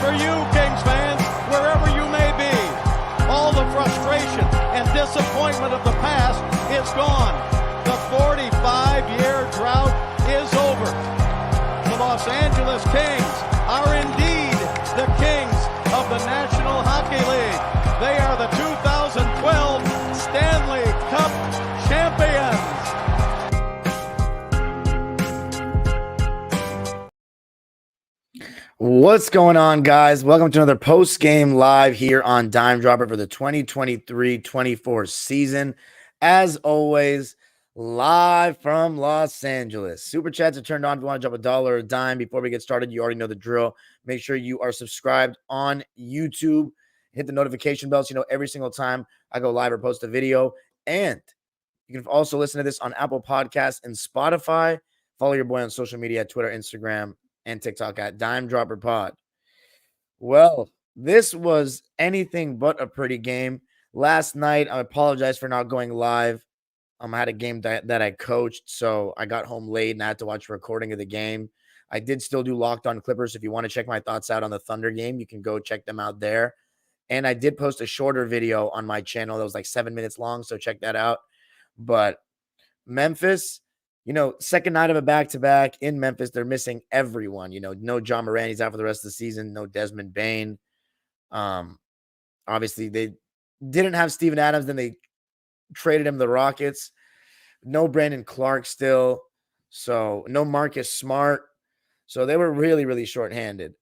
for you, Kings fans, wherever you may be. All the frustration and disappointment of the past is gone. The 45-year drought is over. The Los Angeles Kings are indeed the kings of the National Hockey League. They are the 2012 Stanley Cup champions. What's going on, guys? Welcome to another post-game live here on Dime Dropper for the 2023-24 season. As always, live from Los Angeles. Super chats are turned on if you want to drop $1 or a dime. Before we get started, you already know the drill. Make sure you are subscribed on YouTube. Hit the notification bell so you know every single time I go live or post a video. And you can also listen to this on Apple Podcasts and Spotify. Follow your boy on social media, Twitter, Instagram, and TikTok at Dime Dropper Pod. Well, this was anything but a pretty game. Last night, I apologize for not going live. I had a game that I coached, so I got home late and I had to watch a recording of the game. I did still do Locked On Clippers. If you want to check my thoughts out on the Thunder game, you can go check them out there. And I did post a shorter video on my channel that was like 7 minutes long, so check that out. But Memphis, second night of a back-to-back in Memphis, they're missing everyone. No John Moran, he's out for the rest of the season. No Desmond Bane. Obviously, they didn't have Steven Adams. Then they traded him to the Rockets. No Brandon Clark still. So no Marcus Smart. So they were really, really shorthanded.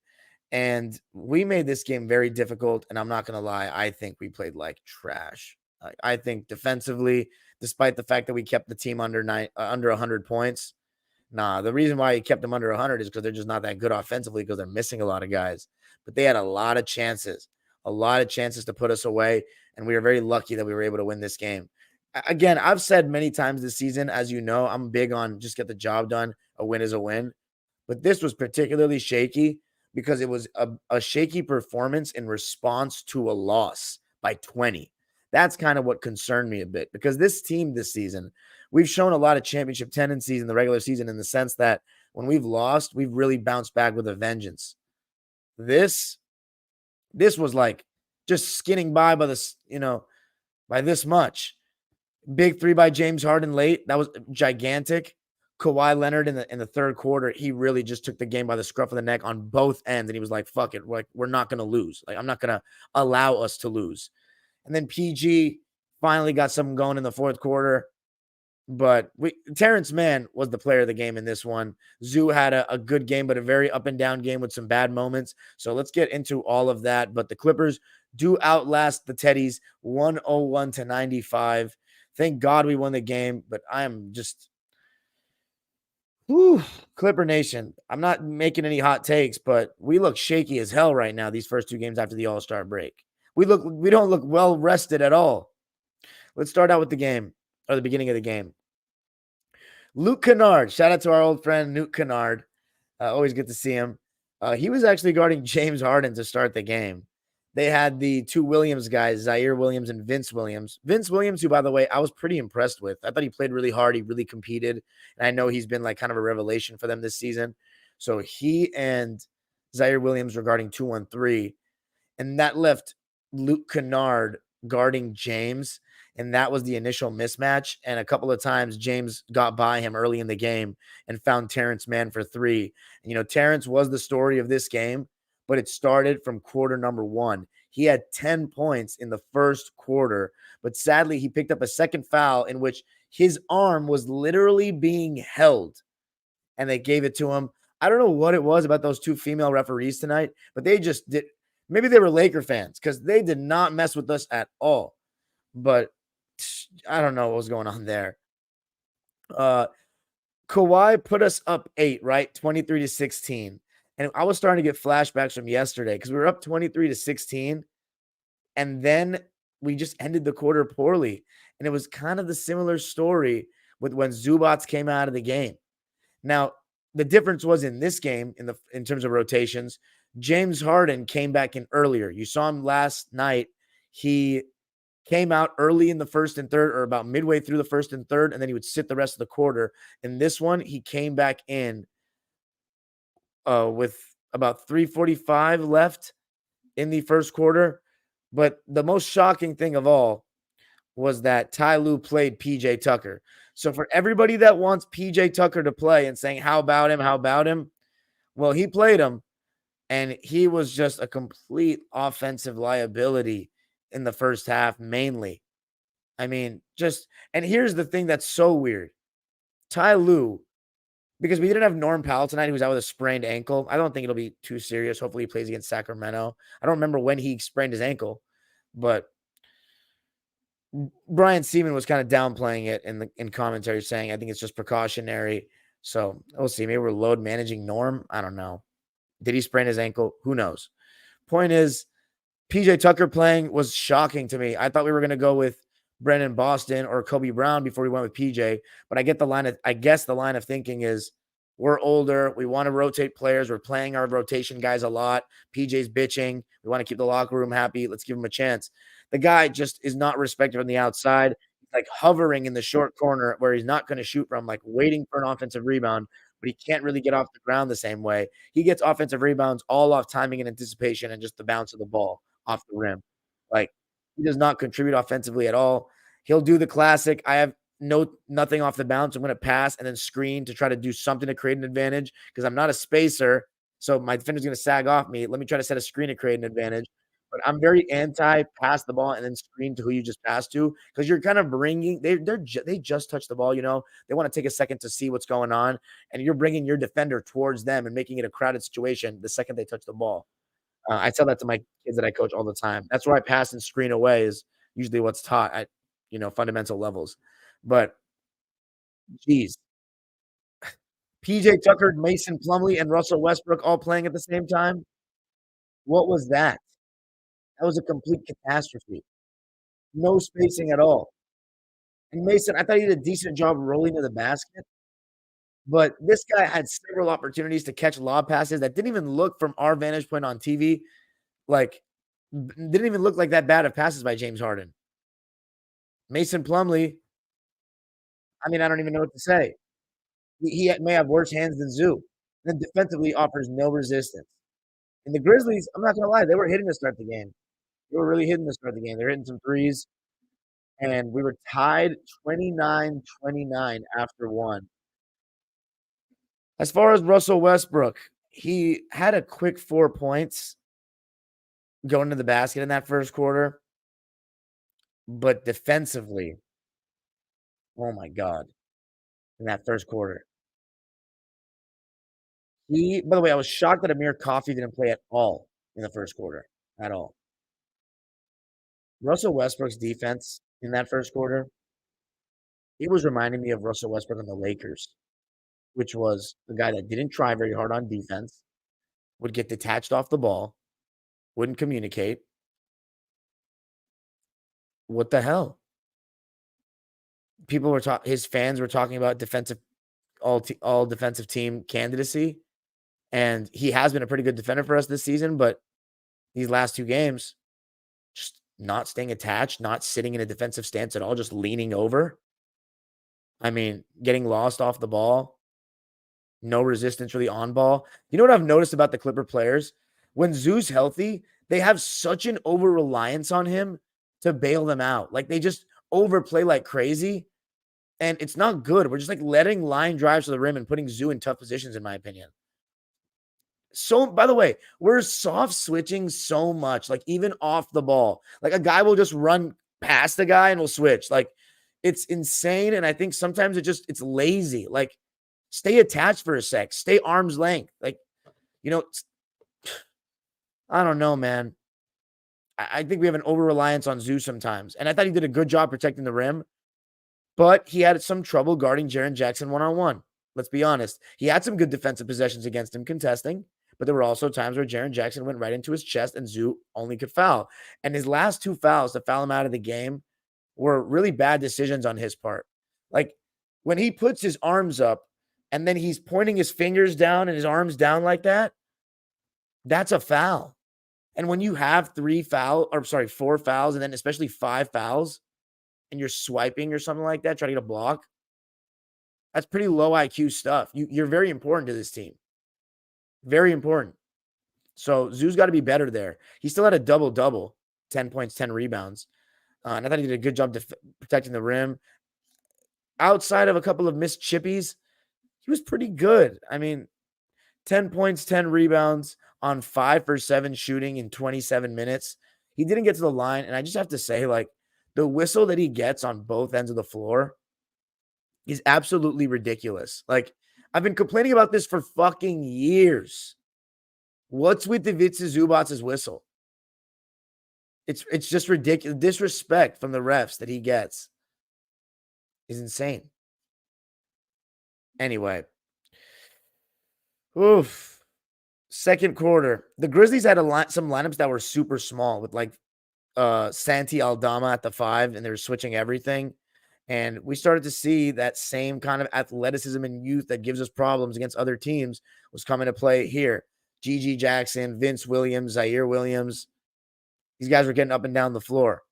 And we made this game very difficult. And I'm not going to lie, I think we played like trash. I think defensively, despite the fact that we kept the team under 100 points. The reason why he kept them under 100 is because they're just not that good offensively because they're missing a lot of guys. But they had a lot of chances to put us away, and we were very lucky that we were able to win this game. Again, I've said many times this season, as you know, I'm big on just get the job done. A win is a win. But this was particularly shaky because it was a shaky performance in response to a loss by 20. That's kind of what concerned me a bit because this team this season, we've shown a lot of championship tendencies in the regular season in the sense that when we've lost, we've really bounced back with a vengeance. This was like just skinning by this, by this much. Big three by James Harden late. That was gigantic. Kawhi Leonard in the third quarter, he really just took the game by the scruff of the neck on both ends. And he was like, fuck it. Like, we're not going to lose. Like, I'm not going to allow us to lose. And then PG finally got something going in the fourth quarter. But Terrence Mann was the player of the game in this one. Zoo had a good game, but a very up and down game with some bad moments. So let's get into all of that. But the Clippers do outlast the Teddies 101-95. Thank God we won the game, but I am just Clipper Nation. I'm not making any hot takes, but we look shaky as hell right now these first two games after the All-Star break. We don't look well rested at all. Let's start out with the game, or the beginning of the game. Luke Kennard. Shout out to our old friend, Luke Kennard. Always good to see him. He was actually guarding James Harden to start the game. They had the two Williams guys, Zaire Williams and Vince Williams. Vince Williams, who, by the way, I was pretty impressed with. I thought he played really hard. He really competed. And I know he's been like kind of a revelation for them this season. So he and Zaire Williams were guarding 2-1-3. And that left Luke Kennard guarding James, and that was the initial mismatch. And a couple of times James got by him early in the game and found Terrence Mann for three. And, Terrence was the story of this game, but it started from quarter number 1. He had 10 points in the first quarter, but sadly he picked up a second foul in which his arm was literally being held, and they gave it to him. I don't know what it was about those two female referees tonight, but they just did. Maybe they were Laker fans because they did not mess with us at all. But I don't know what was going on there. Kawhi put us up 8, right? 23-16. And I was starting to get flashbacks from yesterday because we were up 23-16. And then we just ended the quarter poorly. And it was kind of the similar story with when Zubac came out of the game. Now, the difference was in this game, in terms of rotations, James Harden came back in earlier. You saw him last night. He came out early in the first and third, or about midway through the first and third, and then he would sit the rest of the quarter. In this one, he came back in with about 3:45 left in the first quarter. But the most shocking thing of all was that Ty Lue played PJ Tucker. So for everybody that wants PJ Tucker to play and saying, how about him? How about him? Well, he played him, and he was just a complete offensive liability in the first half, mainly. I mean, and here's the thing that's so weird. Ty Lue, because we didn't have Norm Powell tonight, who was out with a sprained ankle. I don't think it'll be too serious. Hopefully he plays against Sacramento. I don't remember when he sprained his ankle, but Brian Seaman was kind of downplaying it in commentary, saying, I think it's just precautionary. So we'll see. Maybe we're load managing Norm. I don't know. Did he sprain his ankle? Who knows? Point is, PJ Tucker playing was shocking to me. I thought we were going to go with Brennan Boston or Kobe Brown before we went with PJ, but I guess the line of thinking is we're older. We want to rotate players. We're playing our rotation guys a lot. PJ's bitching. We want to keep the locker room happy. Let's give him a chance. The guy just is not respected from the outside. He's like hovering in the short corner where he's not going to shoot from, like waiting for an offensive rebound, but he can't really get off the ground the same way. He gets offensive rebounds all off timing and anticipation and just the bounce of the ball off the rim. Like, he does not contribute offensively at all. He'll do the classic, I have nothing off the bounce. I'm going to pass and then screen to try to do something to create an advantage because I'm not a spacer. So my defender's going to sag off me. Let me try to set a screen to create an advantage. But I'm very anti pass the ball and then screen to who you just passed to because you're kind of bringing they just touch the ball. They want to take a second to see what's going on, and you're bringing your defender towards them and making it a crowded situation the second they touch the ball. I tell that to my kids that I coach all the time. That's where I pass and screen away is usually what's taught at fundamental levels. But geez, PJ Tucker, Mason Plumlee, and Russell Westbrook all playing at the same time. What was that? That was a complete catastrophe. No spacing at all. And Mason, I thought he did a decent job rolling to the basket, but this guy had several opportunities to catch lob passes that didn't even look from our vantage point on TV, like didn't even look like that bad of passes by James Harden. Mason Plumlee, I mean, I don't even know what to say. He may have worse hands than Zoo. Then defensively offers no resistance. And the Grizzlies, I'm not going to lie, they were hitting to start the game. They were really hitting to start the game. They're hitting some threes. And we were tied 29-29 after one. As far as Russell Westbrook, he had a quick 4 points going to the basket in that first quarter. But defensively, oh my God, in that first quarter. By the way, I was shocked that Amir Coffey didn't play at all in the first quarter, at all. Russell Westbrook's defense in that first quarter, it was reminding me of Russell Westbrook on the Lakers, which was the guy that didn't try very hard on defense, would get detached off the ball, wouldn't communicate. What the hell? His fans were talking about all defensive team candidacy, and he has been a pretty good defender for us this season, but these last 2 games, just not staying attached, not sitting in a defensive stance at all, just leaning over. I mean, getting lost off the ball, no resistance really on ball. You know what I've noticed about the Clipper players? When Zoo's healthy, they have such an over-reliance on him to bail them out. Like, they just overplay like crazy, and it's not good. We're just like letting line drives to the rim and putting Zoo in tough positions, in my opinion. So, by the way, we're soft switching so much, like even off the ball. Like a guy will just run past the guy and we'll switch. Like, it's insane. And I think sometimes it's lazy. Like, stay attached for a sec, stay arm's length. Like, I don't know, man. I think we have an over-reliance on Zoo sometimes. And I thought he did a good job protecting the rim, but he had some trouble guarding Jaren Jackson one-on-one. Let's be honest. He had some good defensive possessions against him contesting, but there were also times where Jaren Jackson went right into his chest and Zoo only could foul. And his last 2 fouls to foul him out of the game were really bad decisions on his part. Like, when he puts his arms up and then he's pointing his fingers down and his arms down like that, that's a foul. And when you have 4 fouls, and then especially 5 fouls, and you're swiping or something like that, trying to get a block, that's pretty low IQ stuff. You're very important to this team. Very important. So Zoo's got to be better there. He still had a double-double, 10 points, 10 rebounds. And I thought he did a good job protecting the rim. Outside of a couple of missed chippies, he was pretty good. I mean, 10 points, 10 rebounds on 5 for 7 shooting in 27 minutes. He didn't get to the line. And I just have to say, like, the whistle that he gets on both ends of the floor is absolutely ridiculous. Like, I've been complaining about this for fucking years. What's with the Zubac's whistle? It's just ridiculous. Disrespect from the refs that he gets is insane. Anyway. Oof. Second quarter. The Grizzlies had some lineups that were super small with like Santi Aldama at the 5, and they were switching everything. And we started to see that same kind of athleticism and youth that gives us problems against other teams was coming to play here. G.G. Jackson, Vince Williams, Zaire Williams. These guys were getting up and down the floor.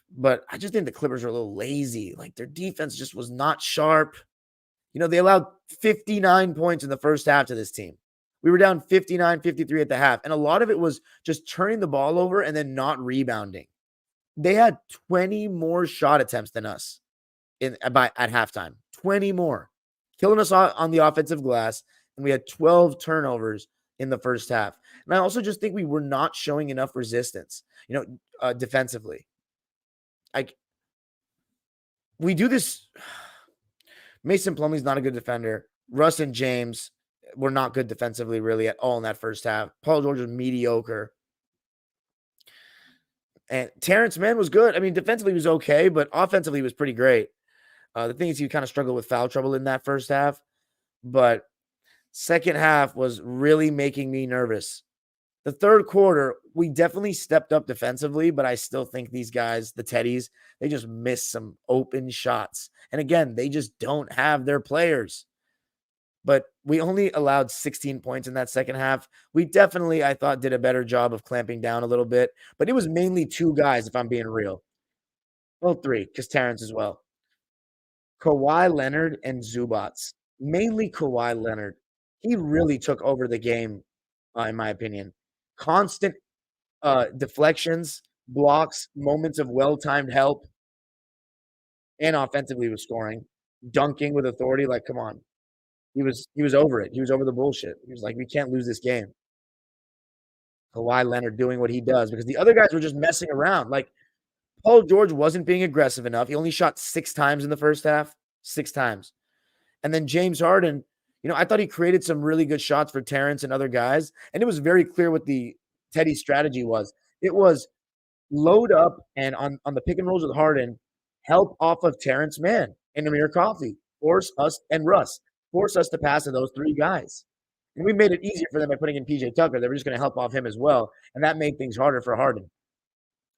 But I just think the Clippers are a little lazy. Like, their defense just was not sharp. You know, they allowed 59 points in the first half to this team. We were down 59-53 at the half. And a lot of it was just turning the ball over and then not rebounding. They had 20 more shot attempts than us at halftime. 20 more. Killing us on the offensive glass. And we had 12 turnovers in the first half. And I also just think we were not showing enough resistance, defensively. We do this. Mason Plumlee's not a good defender. Russ and James were not good defensively really at all in that first half. Paul George was mediocre. And Terrence Mann was good. I mean, defensively he was okay, but offensively he was pretty great. The thing is he kind of struggled with foul trouble in that first half. But second half was really making me nervous. The third quarter, we definitely stepped up defensively, but I still think these guys, the Teddies, they just missed some open shots. And again, they just don't have their players. But we only allowed 16 points in that second half. We definitely, I thought, did a better job of clamping down a little bit. But it was mainly 2 guys, if I'm being real. Well, 3, because Terrence as well. Kawhi Leonard and Zubac. Mainly Kawhi Leonard. He really took over the game, in my opinion. Constant deflections, blocks, moments of well-timed help, and offensively was scoring, dunking with authority. Like, come on. He was over it. He was over the bullshit. He was like, we can't lose this game. Kawhi Leonard doing what he does because the other guys were just messing around. Like, Paul George wasn't being aggressive enough. He only shot 6 times in the first half. 6 times. And then James Harden, I thought he created some really good shots for Terrence and other guys. And it was very clear what the Teddy strategy was. It was load up and on the pick and rolls with Harden, help off of Terrence Mann and Amir Coffey. Force us and Russ. Force us to pass to those 3 guys. And we made it easier for them by putting in PJ Tucker. They were just going to help off him as well. And that made things harder for Harden.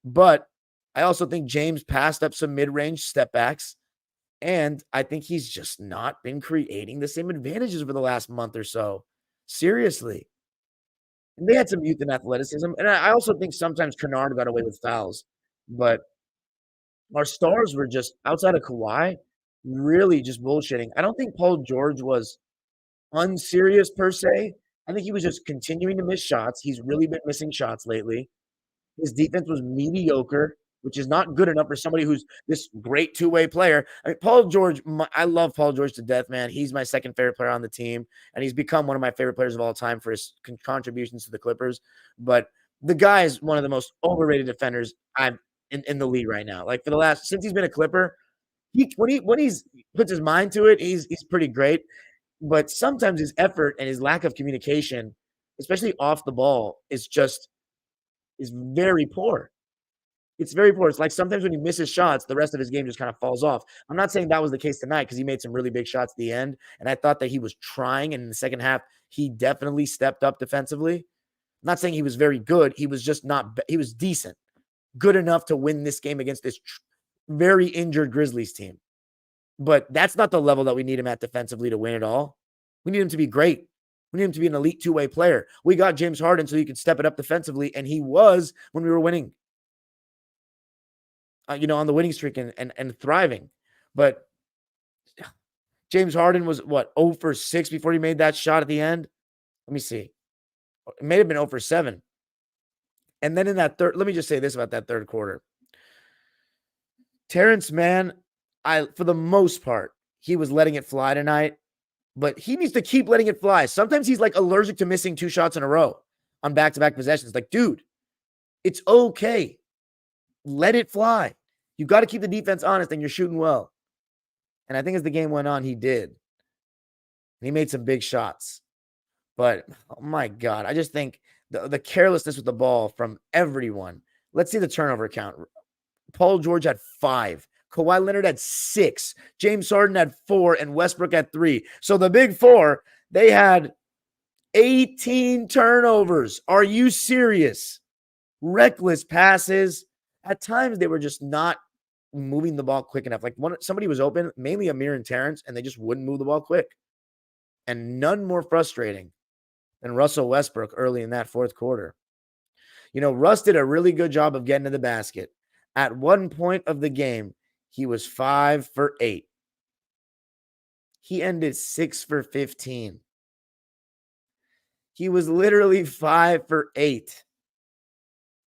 But I also think James passed up some mid-range step backs. And I think he's just not been creating the same advantages over the last month or so. Seriously. And they had some youth and athleticism. And I also think sometimes Kennard got away with fouls. But our stars were just, outside of Kawhi, really just bullshitting. I don't think Paul George was unserious per se. I think he was just continuing to miss shots. He's really been missing shots lately. His defense was mediocre, which is not good enough for somebody who's this great two-way player. I mean, Paul George, I love Paul George to death, man. He's my second favorite player on the team, and he's become one of my favorite players of all time for his contributions to the Clippers. But the guy is one of the most overrated defenders I've in the league right now. Like, since he's been a Clipper, when he's puts his mind to it, he's pretty great. But sometimes his effort and his lack of communication, especially off the ball, is very poor. It's very poor. It's like sometimes when he misses shots, the rest of his game just kind of falls off. I'm not saying that was the case tonight because he made some really big shots at the end, and I thought that he was trying, and in the second half, he definitely stepped up defensively. I'm not saying he was very good. He was just not – he was decent. Good enough to win this game against this very injured Grizzlies team. But that's not the level that we need him at defensively to win it all. We need him to be great. We need him to be an elite two-way player. We got James Harden so he could step it up defensively, and he was when we were winning. On the winning streak and thriving. But James Harden was, 0 for 6 before he made that shot at the end? Let me see. It may have been 0 for 7. And then in that third, let me just say this about that third quarter. Terrence Mann, for the most part, he was letting it fly tonight, but he needs to keep letting it fly. Sometimes he's like allergic to missing 2 shots in a row on back-to-back possessions. Like, dude, it's okay. Let it fly. You got to keep the defense honest, and you're shooting well. And I think as the game went on, he did. And he made some big shots. But, oh my God, I just think the carelessness with the ball from everyone. Let's see the turnover count. Paul George had 5. Kawhi Leonard had 6. James Harden had 4. And Westbrook had 3. So the big 4, they had 18 turnovers. Are you serious? Reckless passes. At times, they were just not moving the ball quick enough. Like somebody was open, mainly Amir and Terrence, and they just wouldn't move the ball quick. And none more frustrating than Russell Westbrook early in that fourth quarter. You know, Russ did a really good job of getting to the basket. At one point of the game, he was 5 for 8. He ended 6 for 15. He was literally 5 for 8.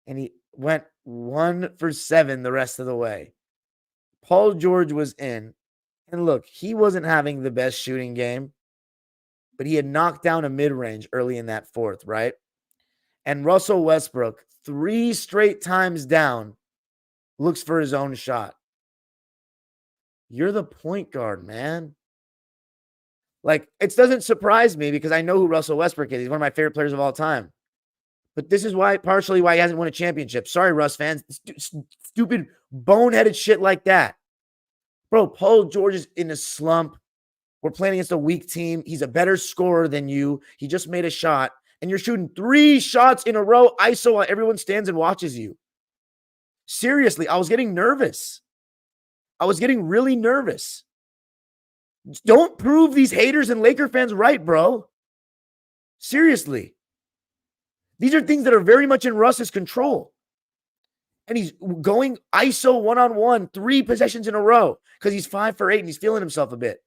And he went 1 for 7 the rest of the way. Paul George was in. And look, he wasn't having the best shooting game, but he had knocked down a mid-range early in that fourth, right? And Russell Westbrook, 3 straight times down, looks for his own shot. You're the point guard, man. Like, it doesn't surprise me because I know who Russell Westbrook is. He's one of my favorite players of all time. But this is partially why he hasn't won a championship. Sorry, Russ fans. Stupid, boneheaded shit like that. Bro, Paul George is in a slump. We're playing against a weak team. He's a better scorer than you. He just made a shot. And you're shooting 3 shots in a row. ISO while everyone stands and watches you. Seriously, I was getting nervous. I was getting really nervous. Don't prove these haters and Laker fans right, bro. Seriously. These are things that are very much in Russ's control. And he's going ISO one-on-one, 3 possessions in a row because he's 5 for 8 and he's feeling himself a bit.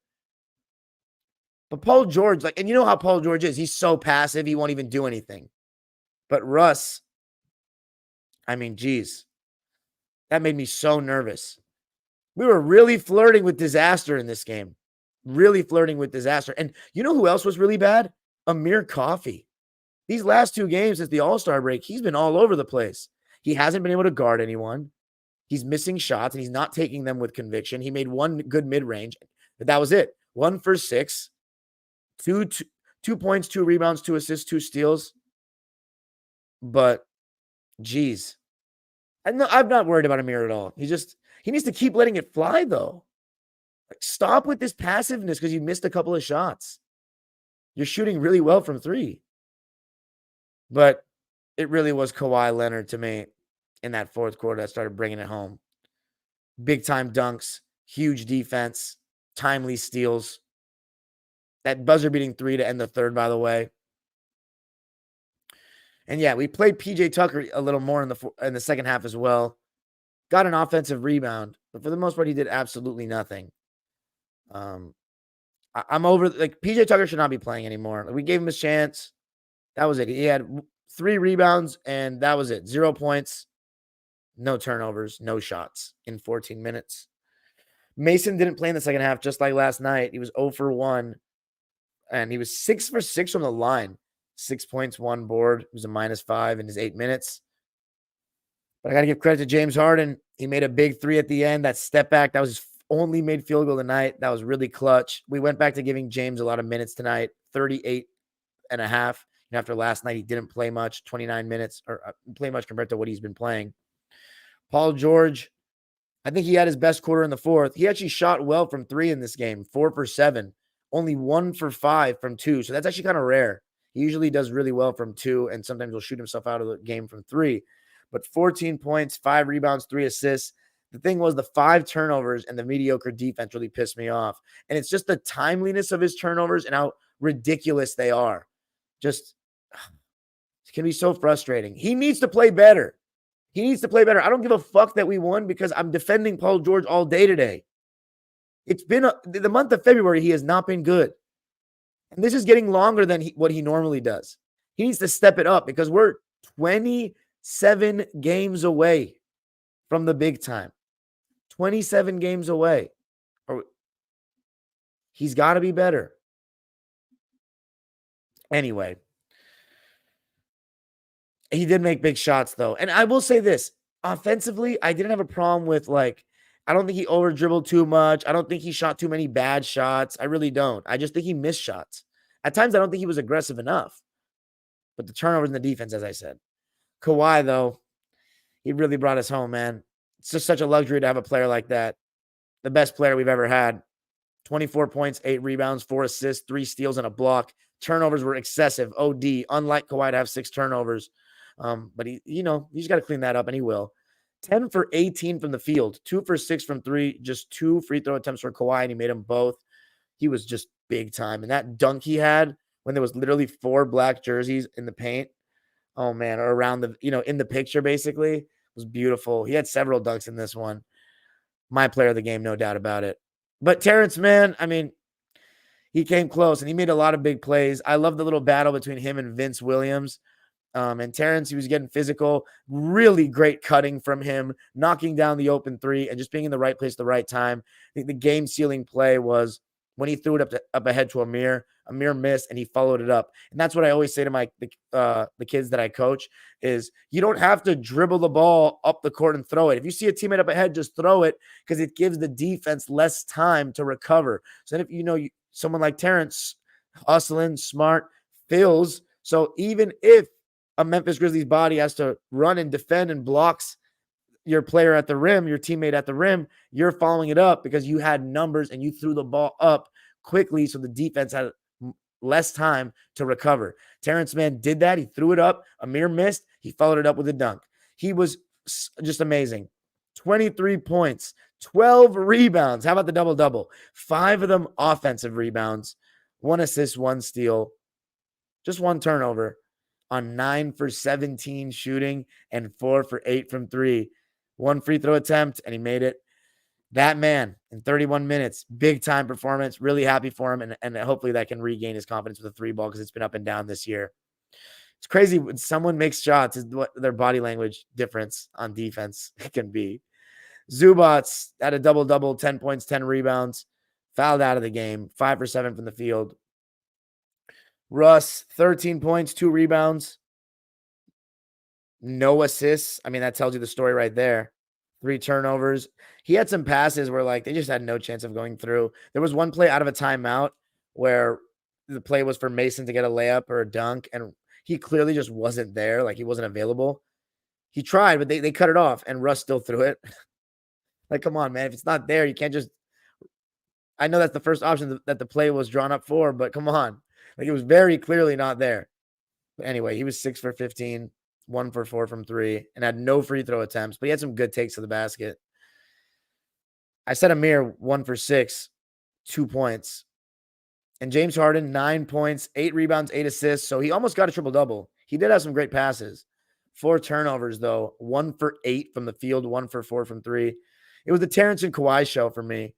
But Paul George, and you know how Paul George is. He's so passive, he won't even do anything. But Russ, I mean, geez, that made me so nervous. We were really flirting with disaster in this game. Really flirting with disaster. And you know who else was really bad? Amir Coffey. These last 2 games since the All-Star break, he's been all over the place. He hasn't been able to guard anyone. He's missing shots, and he's not taking them with conviction. He made 1 good mid-range, but that was it. 1 for 6. 2 points, 2 rebounds, 2 assists, 2 steals. But, geez. I'm not worried about Amir at all. He needs to keep letting it fly, though. Like, stop with this passiveness because you missed a couple of shots. You're shooting really well from 3. But it really was Kawhi Leonard to me in that fourth quarter that started bringing it home. Big-time dunks, huge defense, timely steals. That buzzer-beating 3 to end the third, by the way. And yeah, we played PJ Tucker a little more in the second half as well. Got an offensive rebound, but for the most part, he did absolutely nothing. I'm over. PJ Tucker should not be playing anymore. We gave him his chance. That was it. He had 3 rebounds, and that was it. 0 points, no turnovers, no shots in 14 minutes. Mason didn't play in the second half, just like last night. He was 0 for 1, and he was 6 for 6 from the line. 6 points, 1 board. It was a -5 in his 8 minutes. But I got to give credit to James Harden. He made a big 3 at the end. That step back, that was his only made field goal tonight. That was really clutch. We went back to giving James a lot of minutes tonight, 38 and a half. And after last night, he didn't play much, 29 minutes, or play much compared to what he's been playing. Paul George, I think he had his best quarter in the fourth. He actually shot well from 3 in this game, 4 for 7, only 1 for 5 from 2. So that's actually kind of rare. He usually does really well from 2, and sometimes he'll shoot himself out of the game from 3. But 14 points, 5 rebounds, 3 assists. The thing was the 5 turnovers and the mediocre defense really pissed me off. And it's just the timeliness of his turnovers and how ridiculous they are. Just, it can be so frustrating. He needs to play better. He needs to play better. I don't give a fuck that we won because I'm defending Paul George all day today. It's been the month of February. He has not been good. And this is getting longer than what he normally does. He needs to step it up because we're 27 games away from the big time. 27 games away. He's got to be better. Anyway, he did make big shots, though. And I will say this. Offensively, I didn't have a problem with, like, I don't think he over dribbled too much. I don't think he shot too many bad shots. I really don't. I just think he missed shots. At times, I don't think he was aggressive enough. But the turnovers in the defense, as I said. Kawhi, though, he really brought us home, man. It's just such a luxury to have a player like that. The best player we've ever had. 24 points, 8 rebounds, 4 assists, 3 steals, and a block. Turnovers were excessive. OD. Unlike Kawhi to have 6 turnovers. But he's got to clean that up, and he will. 10 for 18 from the field, 2 for 6 from 3, just 2 free throw attempts for Kawhi, and he made them both. He was just big time. And that dunk he had when there was literally 4 black jerseys in the paint, oh man, or around the, in the picture basically, was beautiful. He had several dunks in this one. My player of the game, no doubt about it. But Terrence, man, I mean, he came close and he made a lot of big plays. I love the little battle between him and Vince Williams. And Terrence, he was getting physical. Really great cutting from him, knocking down the open 3 and just being in the right place at the right time. I think the game-sealing play was when he threw it up ahead to Amir. Amir missed, and he followed it up. And that's what I always say to the kids that I coach is you don't have to dribble the ball up the court and throw it. If you see a teammate up ahead, just throw it because it gives the defense less time to recover. So then if someone like Terrence, hustling, smart, fills. So even if a Memphis Grizzlies body has to run and defend and blocks your player at the rim, your teammate at the rim, you're following it up because you had numbers and you threw the ball up quickly so the defense had less time to recover. Terrence Mann did that. He threw it up. Amir missed. He followed it up with a dunk. He was just amazing. 23 points, 12 rebounds. How about the double-double? 5 of them offensive rebounds, 1 assist, 1 steal, just 1 turnover on 9 for 17 shooting and 4 for 8 from 3. 1 free throw attempt, and he made it. That man in 31 minutes, big time performance. Really happy for him, and hopefully that can regain his confidence with the 3-ball because it's been up and down this year. It's crazy when someone makes shots is what their body language difference on defense can be. Zubac had a double-double, 10 points, 10 rebounds, fouled out of the game, 5 for 7 from the field. Russ, 13 points, 2 rebounds, no assists. I mean, that tells you the story right there. 3 turnovers. He had some passes where, like, they just had no chance of going through. There was one play out of a timeout where the play was for Mason to get a layup or a dunk, and he clearly just wasn't there. Like, he wasn't available. He tried, but they cut it off, and Russ still threw it. Like, come on, man. If it's not there, you can't just – I know that's the first option that the play was drawn up for, but come on. Like, it was very clearly not there. But anyway, he was 6 for 15, 1 for 4 from 3, and had no free throw attempts, but he had some good takes to the basket. I said Amir 1 for 6, 2 points. And James Harden, 9 points, 8 rebounds, 8 assists. So he almost got a triple-double. He did have some great passes. 4 turnovers, though. 1 for 8 from the field, 1 for 4 from 3. It was the Terrence and Kawhi show for me.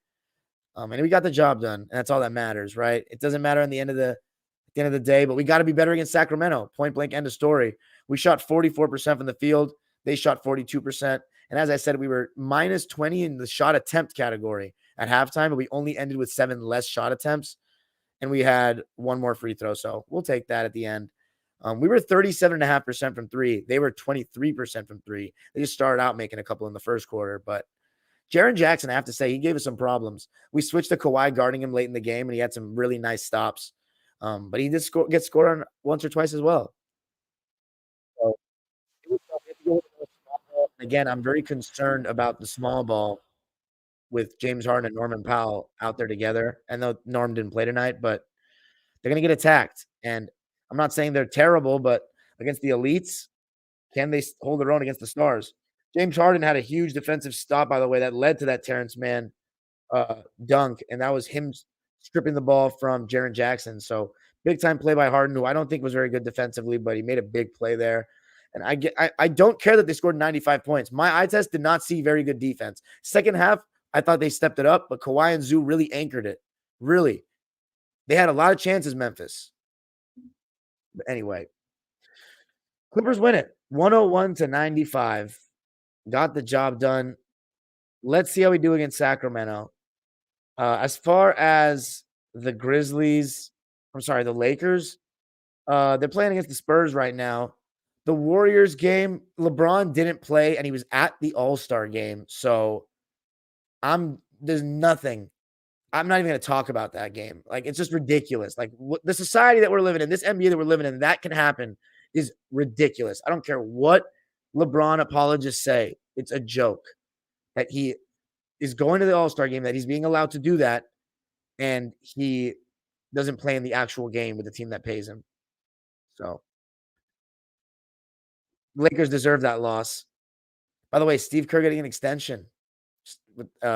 And we got the job done. And that's all that matters, right? It doesn't matter at the end of the day, but we got to be better against Sacramento. Point blank, end of story. We shot 44% from the field. They shot 42%. And as I said, we were minus 20 in the shot attempt category at halftime, but we only ended with 7 less shot attempts. And we had 1 more free throw. So we'll take that at the end. We were 37.5% from 3. They were 23% from 3. They just started out making a couple in the first quarter. But Jaren Jackson, I have to say, he gave us some problems. We switched to Kawhi guarding him late in the game, and he had some really nice stops. But he did get scored on once or twice as well. So, again, I'm very concerned about the small ball with James Harden and Norman Powell out there together. I know Norm didn't play tonight, but they're going to get attacked. And I'm not saying they're terrible, but against the elites, can they hold their own against the stars? James Harden had a huge defensive stop, by the way, that led to that Terrence Mann dunk, and that was him stripping the ball from Jaren Jackson. So big time play by Harden, who I don't think was very good defensively, but he made a big play there. And I don't care that they scored 95 points. My eye test did not see very good defense. Second half, I thought they stepped it up, but Kawhi and Zoo really anchored it. Really. They had a lot of chances, Memphis. But anyway, Clippers win it 101-95. Got the job done. Let's see how we do against Sacramento. As far as the the Lakers, they're playing against the Spurs right now. The Warriors game, LeBron didn't play, and he was at the All-Star game. So there's nothing. I'm not even going to talk about that game. Like, it's just ridiculous. Like, the society that we're living in, this NBA that we're living in, that can happen is ridiculous. I don't care what LeBron apologists say. It's a joke that he is going to the All-Star game, that he's being allowed to do that, and he doesn't play in the actual game with the team that pays him. So, Lakers deserve that loss. By the way, Steve Kerr getting an extension.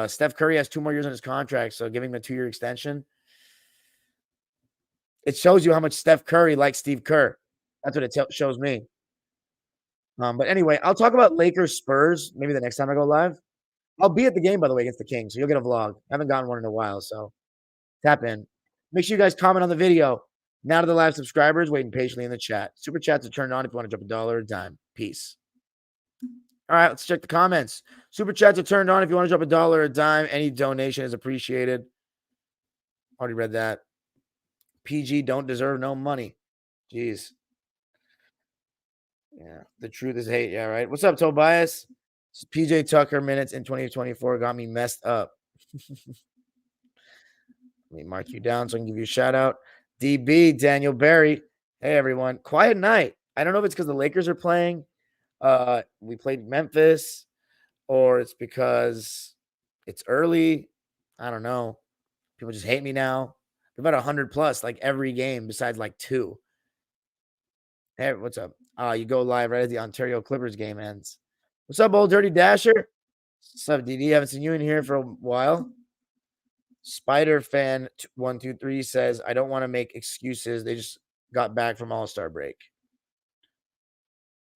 Steph Curry has 2 more years on his contract, so giving him a 2-year extension. It shows you how much Steph Curry likes Steve Kerr. That's what it shows me. But anyway, I'll talk about Lakers Spurs maybe the next time I go live. I'll be at the game, by the way, against the Kings, so you'll get a vlog. I haven't gotten one in a while, so tap in. Make sure you guys comment on the video. Now to the live subscribers waiting patiently in the chat. Super chats are turned on if you want to drop $1 or a dime. Peace. All right, let's check the comments. Super chats are turned on if you want to drop $1 or a dime. Any donation is appreciated. Already read that. PG don't deserve no money. Jeez. Yeah, the truth is hate. Yeah, right. What's up, Tobias? PJ Tucker minutes in 2024 got me messed up. Let me mark you down so I can give you a shout out. DB, Daniel Barry. Hey, everyone. Quiet night. I don't know if it's because the Lakers are playing. We played Memphis, or it's because it's early. I don't know. People just hate me now. About 100 plus, like every game besides like 2. Hey, what's up? You go live right as the Ontario Clippers game ends. What's up, old dirty dasher? What's up, DD? Haven't seen you in here for a while. Spider fan 123 says, I don't want to make excuses. They just got back from All-Star break.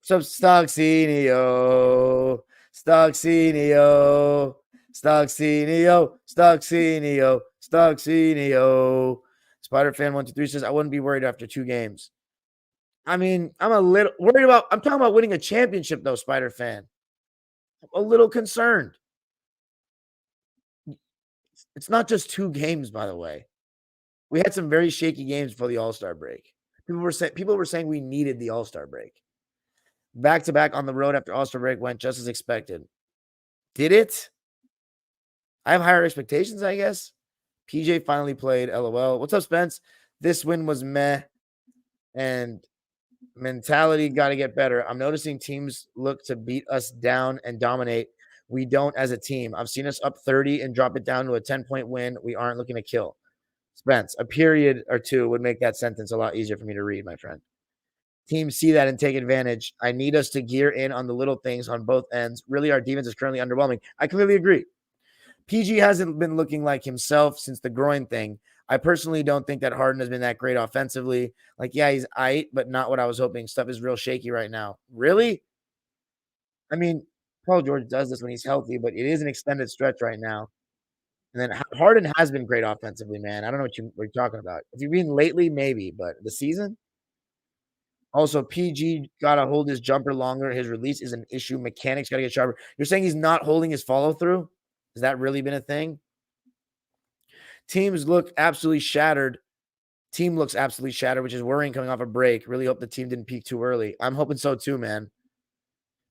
What's up, Stocksinio? Stocksinio. Stuxinio, Stuxinio, Stuxinio. Spider fan 123 says, I wouldn't be worried after 2 games. I mean, I'm a little worried about, I'm talking about winning a championship though, Spider fan. I'm a little concerned. It's not just 2 games, by the way. We had some very shaky games before the All-Star break. People were saying we needed the All-Star break. Back-to-back on the road after All-Star break went just as expected. Did it? I have higher expectations, I guess. PJ finally played. LOL. What's up, Spence? This win was meh. And mentality got to get better. I'm noticing teams look to beat us down and dominate. We don't as a team. I've seen us up 30 and drop it down to a 10-point win. We aren't looking to kill. Spence, a period or 2 would make that sentence a lot easier for me to read, my friend. Teams see that and take advantage. I need us to gear in on the little things on both ends. Really, our defense is currently underwhelming. I completely agree. PG hasn't been looking like himself since the groin thing. I personally don't think that Harden has been that great offensively. Like, yeah, he's aight, but not what I was hoping. Stuff is real shaky right now. Really? I mean, Paul George does this when he's healthy, but it is an extended stretch right now. And then Harden has been great offensively, man. I don't know what you're talking about. If you mean lately, maybe, but the season? Also, PG got to hold his jumper longer. His release is an issue. Mechanics got to get sharper. You're saying he's not holding his follow-through? Has that really been a thing? Teams look absolutely shattered. Team looks absolutely shattered, which is worrying coming off a break. Really hope the team didn't peak too early. I'm hoping so too, man.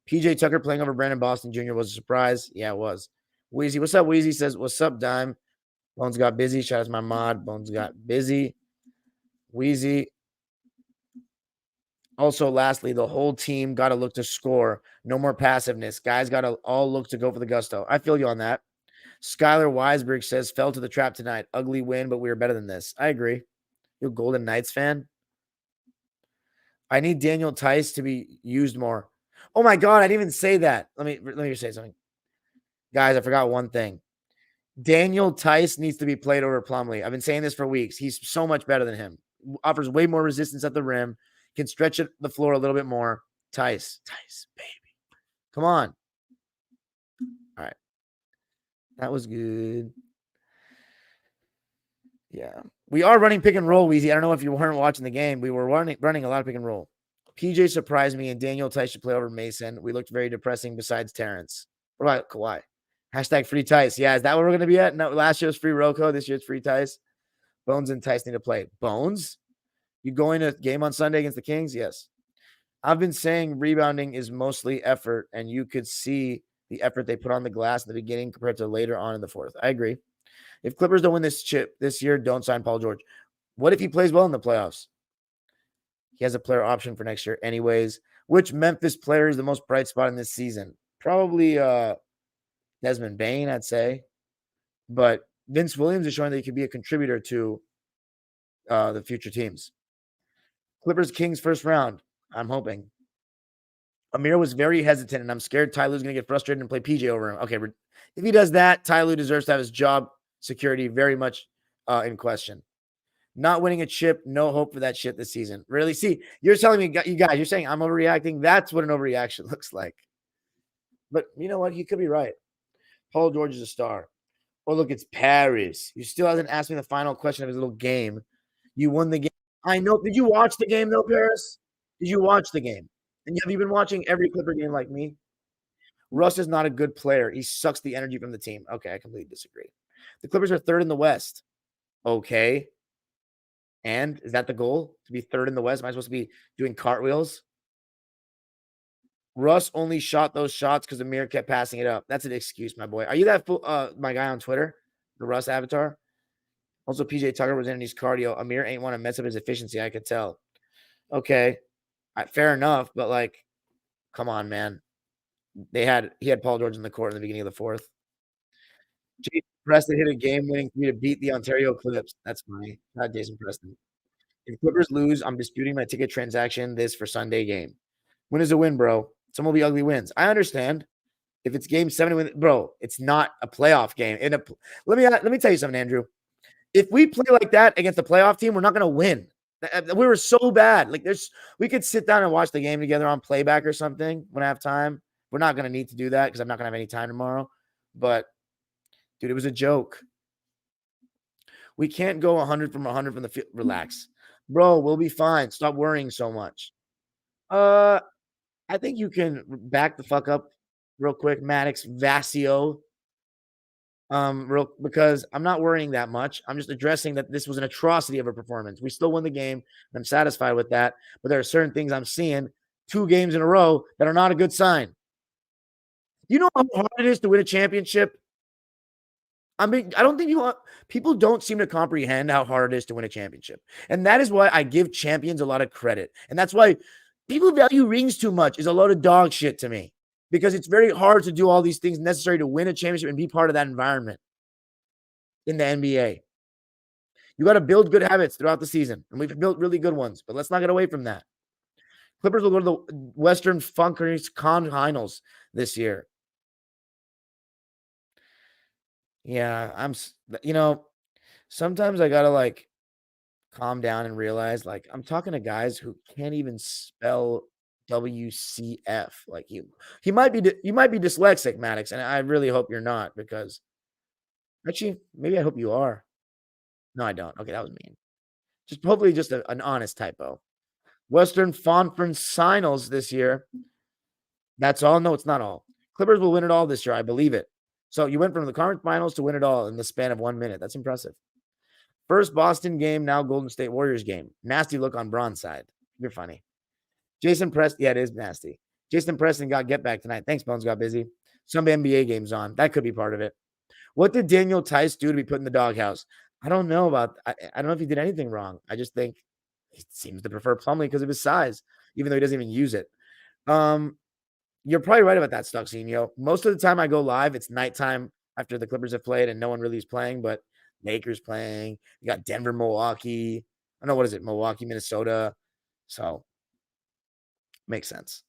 PJ Tucker playing over Brandon Boston Jr. was a surprise. Yeah, it was. Wheezy, what's up, Wheezy? Says, what's up, Dime? Bones got busy. Shout out to my mod. Bones got busy. Wheezy. Also, lastly, the whole team got to look to score. No more passiveness. Guys got to all look to go for the gusto. I feel you on that. Skylar Weisberg says, fell to the trap tonight. Ugly win, but we were better than this. I agree. You a Golden Knights fan? I need Daniel Tice to be used more. Oh my God, I didn't even say that. Let me just say something. Guys, I forgot one thing. Daniel Tice needs to be played over Plumlee. I've been saying this for weeks. He's so much better than him. Offers way more resistance at the rim. Can stretch the floor a little bit more. Tice, baby. Come on. All right. That was good. Yeah. We are running pick and roll, Weezy. I don't know if you weren't watching the game. We were running a lot of pick and roll. PJ surprised me, and Daniel Tice should play over Mason. We looked very depressing besides Terrence. What about Kawhi? Hashtag free Tice. Yeah, is that what we're going to be at? No, last year was free Rocco. This year's free Tice. Bones and Tice need to play. Bones? You going to game on Sunday against the Kings? Yes. I've been saying rebounding is mostly effort, and you could see the effort they put on the glass in the beginning compared to later on in the fourth. I agree. If Clippers don't win this chip this year, don't sign Paul George. What if he plays well in the playoffs? He has a player option for next year anyways. Which Memphis player is the most bright spot in this season? Probably Desmond Bane, I'd say. But Vince Williams is showing that he could be a contributor to the future teams. Clippers Kings first round. I'm hoping. Amir was very hesitant, and I'm scared Ty Lue's going to get frustrated and play PJ over him. Okay, if he does that, Ty Lue deserves to have his job security very much in question. Not winning a chip, no hope for that shit this season. Really? See, you're telling me, you guys, you're saying I'm overreacting. That's what an overreaction looks like. But you know what? He could be right. Paul George is a star. Oh, look, it's Paris. You still hasn't asked me the final question of his little game. You won the game. I know. Did you watch the game, though, Paris? Did you watch the game? And have you been watching every Clipper game like me? Russ is not a good player. He sucks the energy from the team. Okay, I completely disagree. The Clippers are third in the West. Okay. And is that the goal? To be third in the West? Am I supposed to be doing cartwheels? Russ only shot those shots because Amir kept passing it up. That's an excuse, my boy. Are you that my guy on Twitter? The Russ avatar? Also, PJ Tucker was in his cardio. Amir ain't want to mess up his efficiency, I could tell. Okay. Fair enough, but like, come on, man. He had Paul George in the court in the beginning of the fourth. Jason Preston hit a game-winning three to beat the Ontario Clips. That's funny. Not Jason Preston. If Clippers lose, I'm disputing my ticket transaction this for Sunday game. Win is a win, bro. Some will be ugly wins. I understand. If it's game 7, bro, it's not a playoff game. Let me tell you something, Andrew. If we play like that against a playoff team, we're not going to win. We were so bad. Like we could sit down and watch the game together on playback or something when I have time. We're not going to need to do that because I'm not going to have any time tomorrow. But dude, it was a joke. We can't go 100 from the field. Relax, bro. We'll be fine. Stop worrying so much. I think you can back the fuck up real quick, Maddox Vasio. Because I'm not worrying that much. I'm just addressing that this was an atrocity of a performance. We still won the game, and I'm satisfied with that. But there are certain things I'm seeing 2 games in a row that are not a good sign. You know how hard it is to win a championship? I mean, I don't think people don't seem to comprehend how hard it is to win a championship. And that is why I give champions a lot of credit. And that's why people value rings too much is a load of dog shit to me. Because it's very hard to do all these things necessary to win a championship and be part of that environment in the NBA. You got to build good habits throughout the season. And we've built really good ones. But let's not get away from that. Clippers will go to the Western Conference Finals this year. Yeah, sometimes I got to calm down and realize I'm talking to guys who can't even spell WCF. You might be dyslexic, Maddox, and I really hope you're not because actually maybe I hope you are. No, I don't. Okay, that was mean. Hopefully just an honest typo. Western Conference Finals this year. That's all. No, it's not all. Clippers will win it all this year. I believe it. So you went from the conference finals to win it all in the span of 1 minute. That's impressive. First Boston game, now Golden State Warriors game. Nasty look on Braun's side. You're funny. Jason Preston. Yeah, it is nasty. Jason Preston got get back tonight. Thanks, Bones got busy. Some NBA games on. That could be part of it. What did Daniel Tice do to be put in the doghouse? I don't know I don't know if he did anything wrong. I just think he seems to prefer Plumlee because of his size, even though he doesn't even use it. You're probably right about that, Stuxinho. Most of the time I go live, it's nighttime after the Clippers have played and no one really is playing, but Lakers playing. You got Denver, Milwaukee. I don't know, what is it? Milwaukee, Minnesota. So makes sense.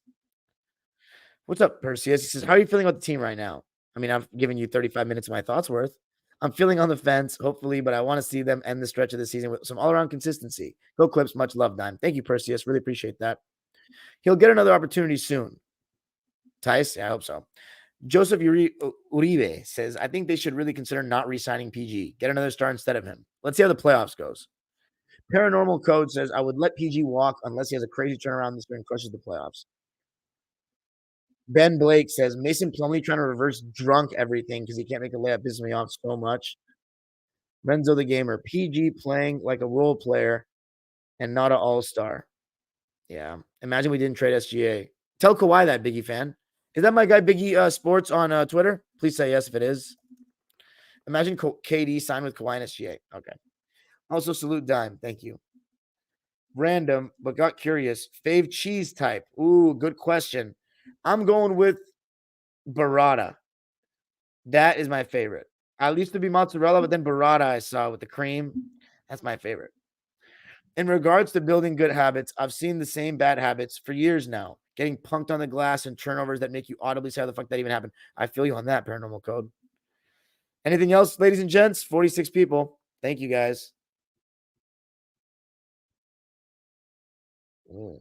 What's up, Perseus? He says, how are you feeling about the team right now? I mean, I've given you 35 minutes of my thoughts worth. I'm feeling on the fence, hopefully, but I want to see them end the stretch of the season with some all-around consistency. Go Clips. Much love, Dime. Thank you, Perseus. Really appreciate that. He'll get another opportunity soon. Tice? Yeah, I hope so. Joseph Uribe says, I think they should really consider not re-signing PG. Get another star instead of him. Let's see how the playoffs goes. Paranormal Code says, I would let PG walk unless he has a crazy turnaround this year and crushes the playoffs. Ben Blake says, Mason Plumlee trying to reverse drunk everything because he can't make a layup pisses me off so much. Renzo the Gamer, PG playing like a role player and not an all-star. Yeah. Imagine we didn't trade SGA. Tell Kawhi that, Biggie fan. Is that my guy Biggie Sports on Twitter? Please say yes if it is. Imagine KD signed with Kawhi and SGA. Okay. Also, salute Dime. Thank you. Random, but got curious. Fave cheese type. Ooh, good question. I'm going with burrata. That is my favorite. I used to be mozzarella, but then burrata I saw with the cream. That's my favorite. In regards to building good habits, I've seen the same bad habits for years now. Getting punked on the glass and turnovers that make you audibly say how the fuck that even happened. I feel you on that, Paranormal Code. Anything else, ladies and gents? 46 people. Thank you, guys. Ooh.